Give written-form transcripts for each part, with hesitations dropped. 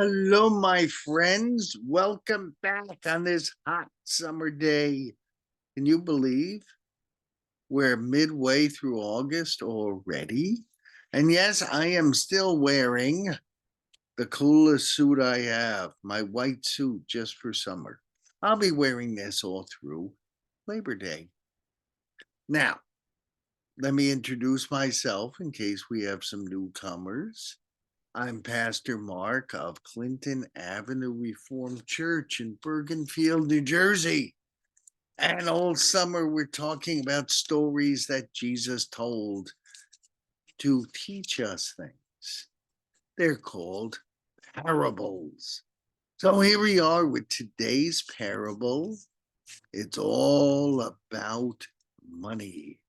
Hello, my friends. Welcome back on this hot summer day. Can you believe we're midway through August already? And yes, I am still wearing the coolest suit I have, my white suit just for summer. I'll be wearing this all through Labor Day. Now, let me introduce myself in case we have some newcomers. I'm Pastor Mark of Clinton Avenue Reformed Church in Bergenfield, New Jersey. And all summer, we're talking about stories that Jesus told to teach us things. They're called parables. So here we are with today's parable. It's all about money,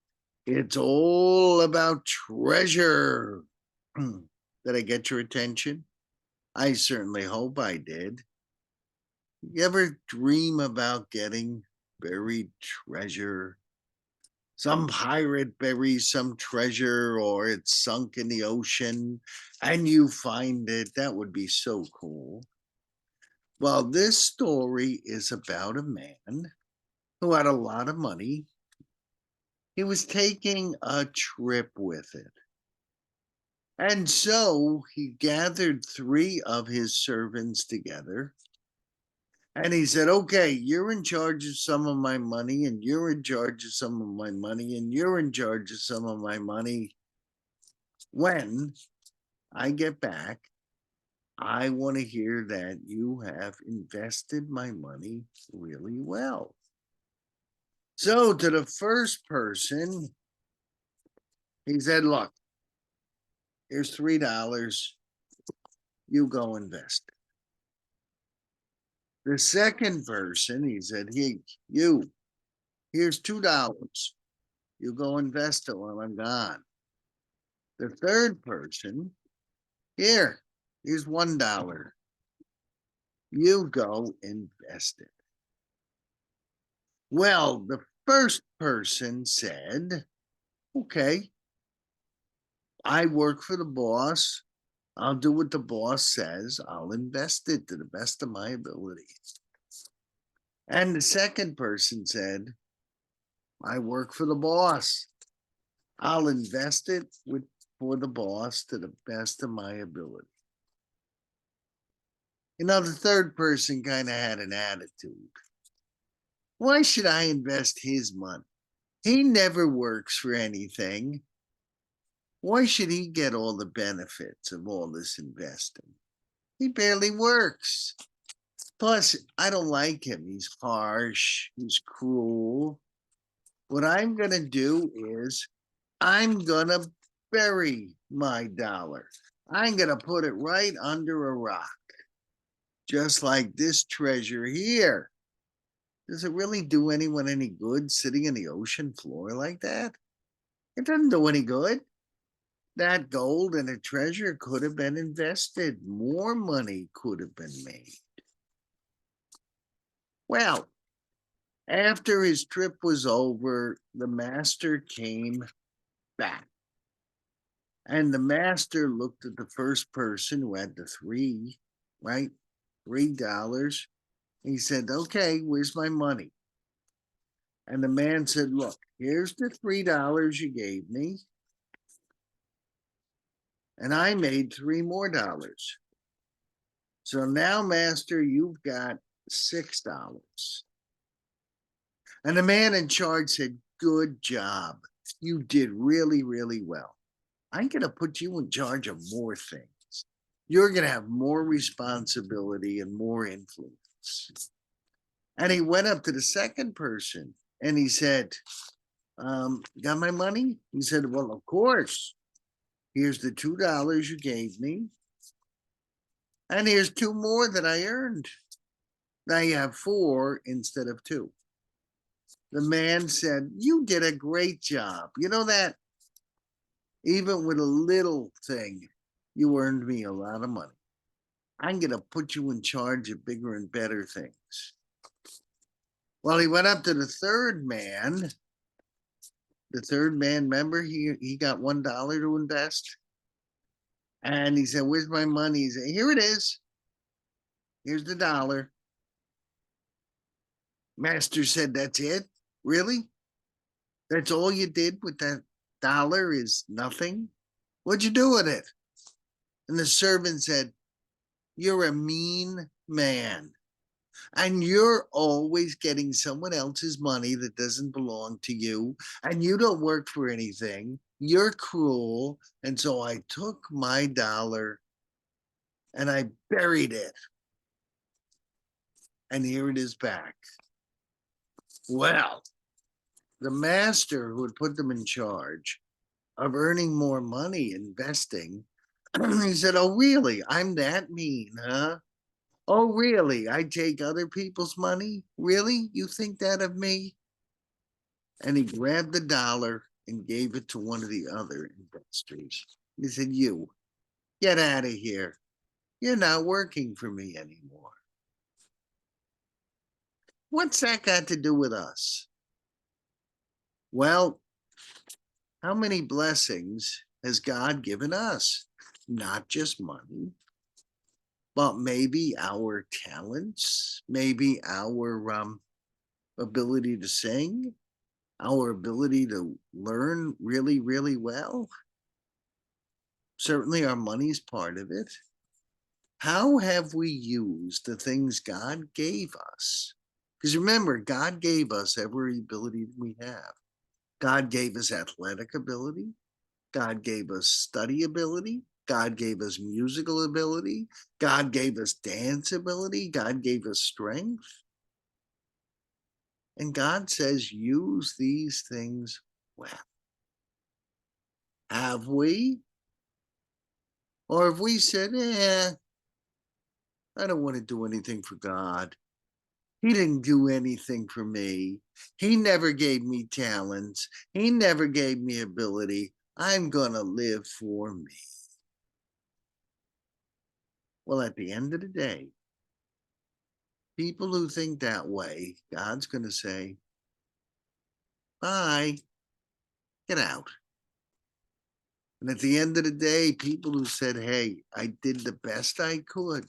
it's all about treasure. Did I get your attention? I certainly hope I did. You ever dream about getting buried treasure? Some pirate buries some treasure or it's sunk in the ocean and you find it. That would be so cool. Well, this story is about a man who had a lot of money. He was taking a trip with it. And so he gathered three of his servants together. And he said, okay, you're in charge of some of my money, and you're in charge of some of my money, and you're in charge of some of my money. When I get back, I want to hear that you have invested my money really well. So to the first person, he said, look, here's $3. You go invest it. The second person, he said, hey, here's $2. You go invest it while I'm gone. The third person, here's $1. You go invest it. Well, the first person said, okay, I work for the boss. I'll do what the boss says. I'll invest it to the best of my ability. And the second person said, I work for the boss. I'll invest it for the boss to the best of my ability. The third person kind of had an attitude. Why should I invest his money? He never works for anything. Why should he get all the benefits of all this investing? He barely works. Plus, I don't like him. He's harsh, he's cruel. What I'm going to do is I'm going to bury my dollar. I'm going to put it right under a rock, just like this treasure here. Does it really do anyone any good sitting in the ocean floor like that? It doesn't do any good. That gold and a treasure could have been invested. More money could have been made. Well, after his trip was over, the master came back. And the master looked at the first person who had the three, right? $3. He said, okay, where's my money? And the man said, look, here's the $3 you gave me. And I made $3 more. So now, master, you've got $6. And the man in charge said, good job. You did really, really well. I'm going to put you in charge of more things. You're going to have more responsibility and more influence. And he went up to the second person and he said, got my money? He said, well, of course. Here's the $2 you gave me. And here's two more that I earned. Now you have four instead of two. The man said, you did a great job. You know that? Even with a little thing, you earned me a lot of money. I'm going to put you in charge of bigger and better things. Well, he went up to the third man. The third man, remember, he got $1 to invest. And he said, where's my money? He said, here it is. Here's the dollar. Master said, that's it? Really? That's all you did with that dollar is nothing? What'd you do with it? And the servant said, you're a mean man. And you're always getting someone else's money that doesn't belong to you. And you don't work for anything. You're cruel. And so I took my dollar and I buried it. And here it is back. Well, the master who had put them in charge of earning more money investing, he said, oh, really? I'm that mean, huh? Oh, really? I take other people's money? Really? You think that of me? And he grabbed the dollar and gave it to one of the other investors. He said, you, get out of here. You're not working for me anymore. What's that got to do with us? Well, how many blessings has God given us? Not just money, but maybe our talents, maybe our ability to sing, our ability to learn really, really well. Certainly, our money's part of it. How have we used the things God gave us? Because remember, God gave us every ability we have. God gave us athletic ability. God gave us study ability. God gave us musical ability. God gave us dance ability. God gave us strength. And God says, use these things well. Have we? Or have we said, I don't want to do anything for God. He didn't do anything for me. He never gave me talents. He never gave me ability. I'm going to live for me. Well, at the end of the day, people who think that way, God's going to say, bye, get out. And at the end of the day, people who said, hey, I did the best I could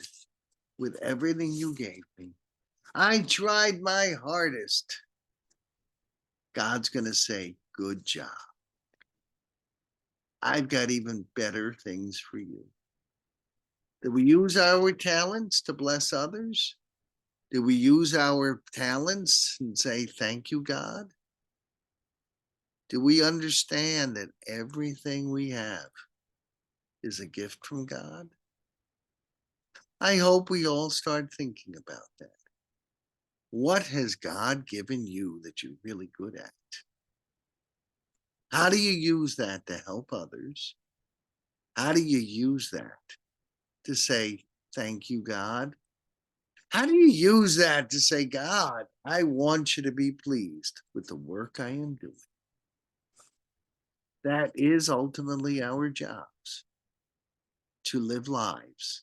with everything you gave me. I tried my hardest. God's going to say, good job. I've got even better things for you. Did we use our talents to bless others? Did we use our talents and say, thank you, God? Do we understand that everything we have is a gift from God? I hope we all start thinking about that. What has God given you that you're really good at? How do you use that to help others? How do you use that to say, thank you, God? How do you use that to say, God, I want you to be pleased with the work I am doing? That is ultimately our jobs, to live lives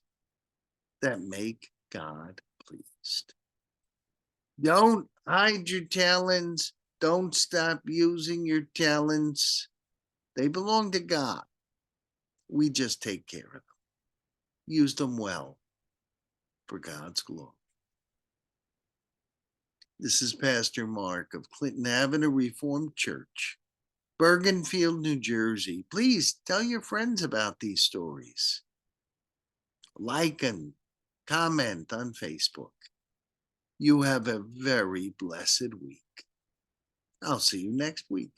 that make God pleased. Don't hide your talents. Don't stop using your talents. They belong to God. We just take care of them. Use them well for God's glory. This is Pastor Mark of Clinton Avenue Reformed Church, Bergenfield, New Jersey. Please tell your friends about these stories. Like and comment on Facebook. You have a very blessed week. I'll see you next week.